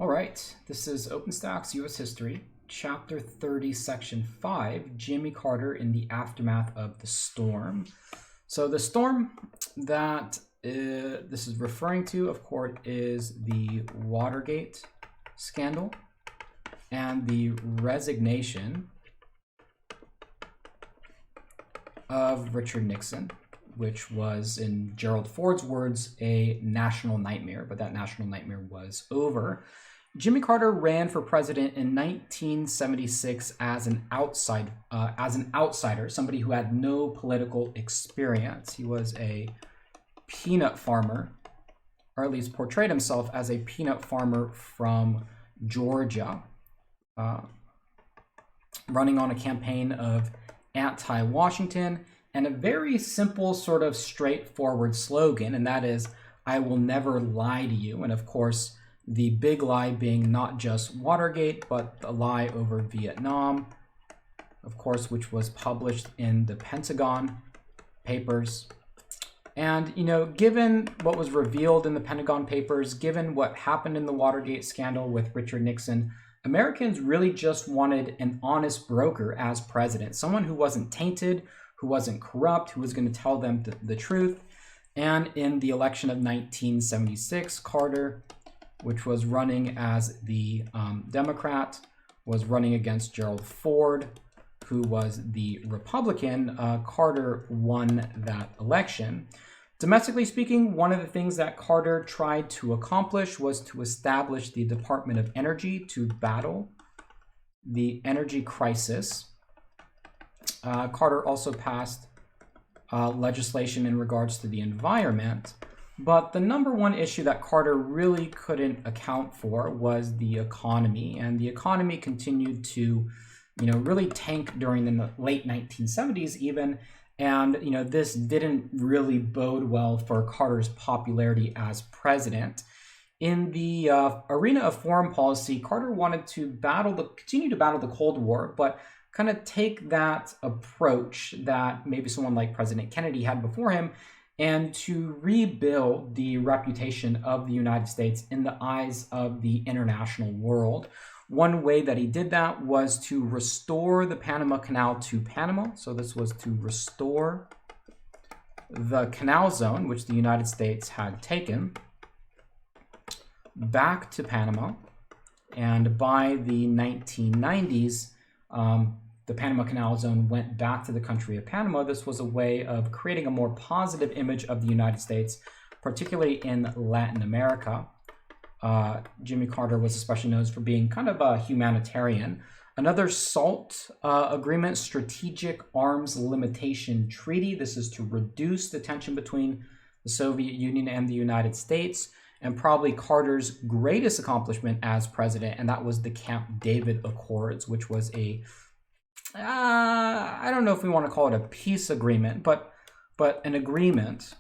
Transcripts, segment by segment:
All right, this is Openstax U.S. History, Chapter 30, Section 5, Jimmy Carter in the Aftermath of the Storm. So the storm that this is referring to, of course, is the Watergate scandal and the resignation of Richard Nixon, which was, in Gerald Ford's words, a national nightmare, but that national nightmare was over. Jimmy Carter ran for president in 1976 as an outsider, somebody who had no political experience. He was a peanut farmer, or at least portrayed himself as a peanut farmer from Georgia, running on a campaign of anti-Washington and a very simple, sort of straightforward slogan, and that is, "I will never lie to you." And of course, the big lie being not just Watergate, but the lie over Vietnam, of course, which was published in the Pentagon Papers. And, you know, given what was revealed in the Pentagon Papers, given what happened in the Watergate scandal with Richard Nixon, Americans really just wanted an honest broker as president, someone who wasn't tainted, who wasn't corrupt, who was going to tell them the truth. And in the election of 1976, Carter, which was running as the Democrat, was running against Gerald Ford, who was the Republican. Carter won that election. Domestically speaking, one of the things that Carter tried to accomplish was to establish the Department of Energy to battle the energy crisis. Carter also passed legislation in regards to the environment. But the number one issue that Carter really couldn't account for was the economy. And the economy continued to, really tank during the late 1970s even. And, this didn't really bode well for Carter's popularity as president. In the arena of foreign policy, Carter wanted to continue to battle the Cold War, but kind of take that approach that maybe someone like President Kennedy had before him, and to rebuild the reputation of the United States in the eyes of the international world. One way that he did that was to restore the Panama Canal to Panama. So this was to restore the canal zone, which the United States had taken, back to Panama. And by the 1990s, the Panama Canal Zone went back to the country of Panama. This was a way of creating a more positive image of the United States, particularly in Latin America. Jimmy Carter was especially known for being kind of a humanitarian. Another SALT agreement, Strategic Arms Limitation Treaty. This is to reduce the tension between the Soviet Union and the United States, and probably Carter's greatest accomplishment as president, and that was the Camp David Accords, which was I don't know if we want to call it a peace agreement, but an agreement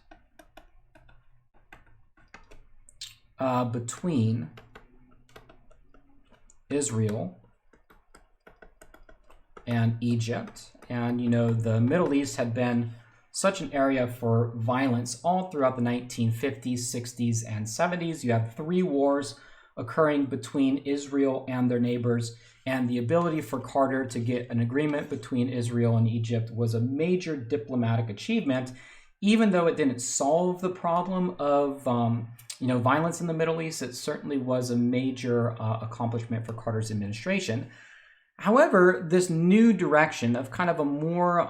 between Israel and Egypt. And, the Middle East had been such an area for violence all throughout the 1950s, 60s, and 70s. You have 3 wars occurring between Israel and their neighbors. And the ability for Carter to get an agreement between Israel and Egypt was a major diplomatic achievement, even though it didn't solve the problem of violence in the Middle East. It certainly was a major accomplishment for Carter's administration. However, this new direction of kind of a more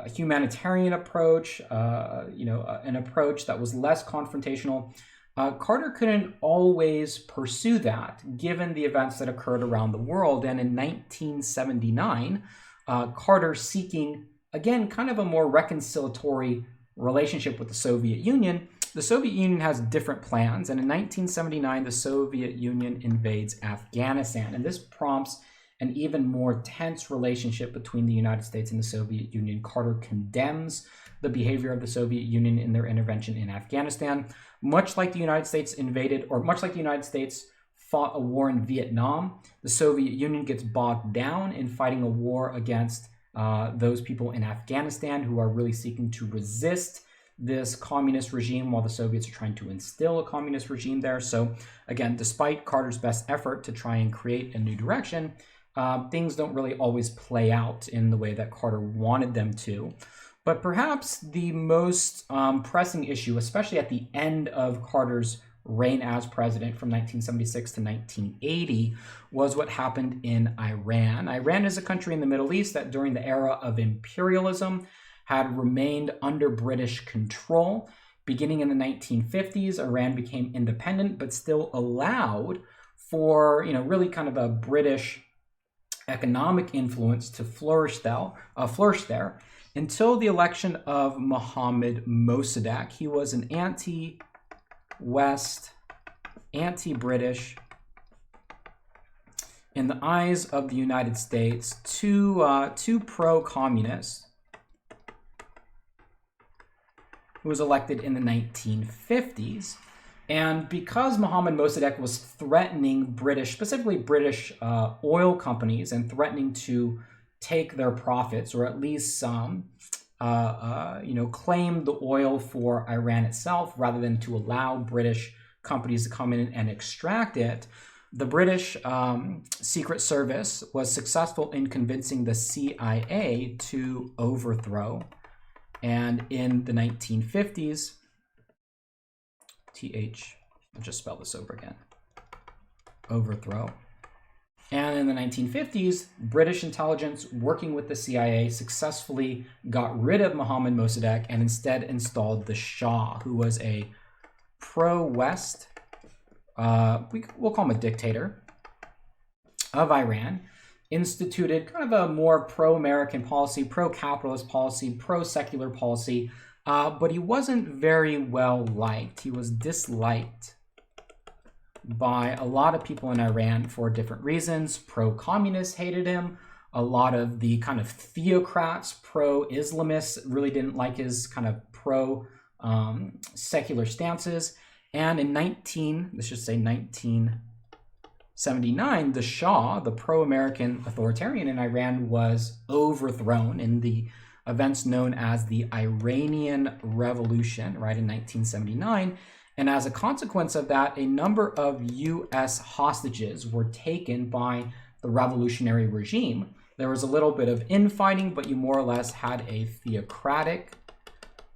humanitarian approach, an approach that was less confrontational, Carter couldn't always pursue that, given the events that occurred around the world. And in 1979, Carter, seeking, again, kind of a more reconciliatory relationship with the Soviet Union, the Soviet Union has different plans. And in 1979, the Soviet Union invades Afghanistan. And this prompts an even more tense relationship between the United States and the Soviet Union. Carter condemns the behavior of the Soviet Union in their intervention in Afghanistan. Much like the United States fought a war in Vietnam, the Soviet Union gets bogged down in fighting a war against those people in Afghanistan who are really seeking to resist this communist regime while the Soviets are trying to instill a communist regime there. So again, despite Carter's best effort to try and create a new direction, things don't really always play out in the way that Carter wanted them to. But perhaps the most pressing issue, especially at the end of Carter's reign as president from 1976 to 1980, was what happened in Iran. Iran is a country in the Middle East that during the era of imperialism had remained under British control. Beginning in the 1950s, Iran became independent, but still allowed for, really kind of a British economic influence to flourish there until the election of Mohammad Mossadegh. He was an anti-West, anti-British, in the eyes of the United States, too pro-communist, who was elected in the 1950s. And because Mohammad Mossadegh was threatening British, specifically British oil companies, and threatening to take their profits, or at least claim the oil for Iran itself, rather than to allow British companies to come in and extract it, the British Secret Service was successful in convincing the CIA to overthrow. And in the 1950s, I'll just spell this over again, overthrow. And in the 1950s, British intelligence working with the CIA successfully got rid of Mohammad Mossadegh and instead installed the Shah, who was a pro-West, we'll call him a dictator, of Iran, instituted kind of a more pro-American policy, pro-capitalist policy, pro-secular policy, but he wasn't very well liked. He was disliked by a lot of people in Iran for different reasons. Pro-communists hated him. A lot of the kind of theocrats, pro-Islamists, really didn't like his kind of pro-secular stances. And in 1979, the Shah, the pro-American authoritarian in Iran, was overthrown in the events known as the Iranian Revolution, right, in 1979. And as a consequence of that, a number of U.S. hostages were taken by the revolutionary regime. There was a little bit of infighting, but you more or less had a theocratic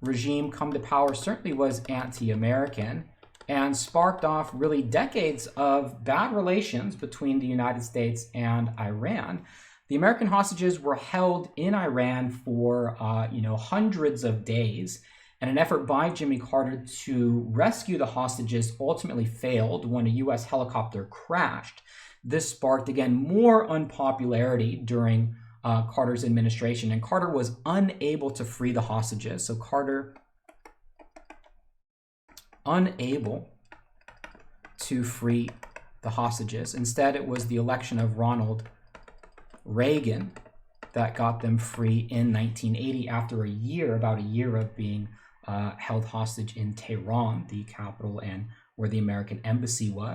regime come to power, certainly was anti-American, and sparked off really decades of bad relations between the United States and Iran. The American hostages were held in Iran for hundreds of days, and an effort by Jimmy Carter to rescue the hostages ultimately failed when a U.S. helicopter crashed. This sparked, again, more unpopularity during Carter's administration, and Carter was unable to free the hostages. So Carter unable to free the hostages. Instead, it was the election of Ronald Reagan that got them free in 1980 after about a year of being held hostage in Tehran, the capital and where the American embassy was.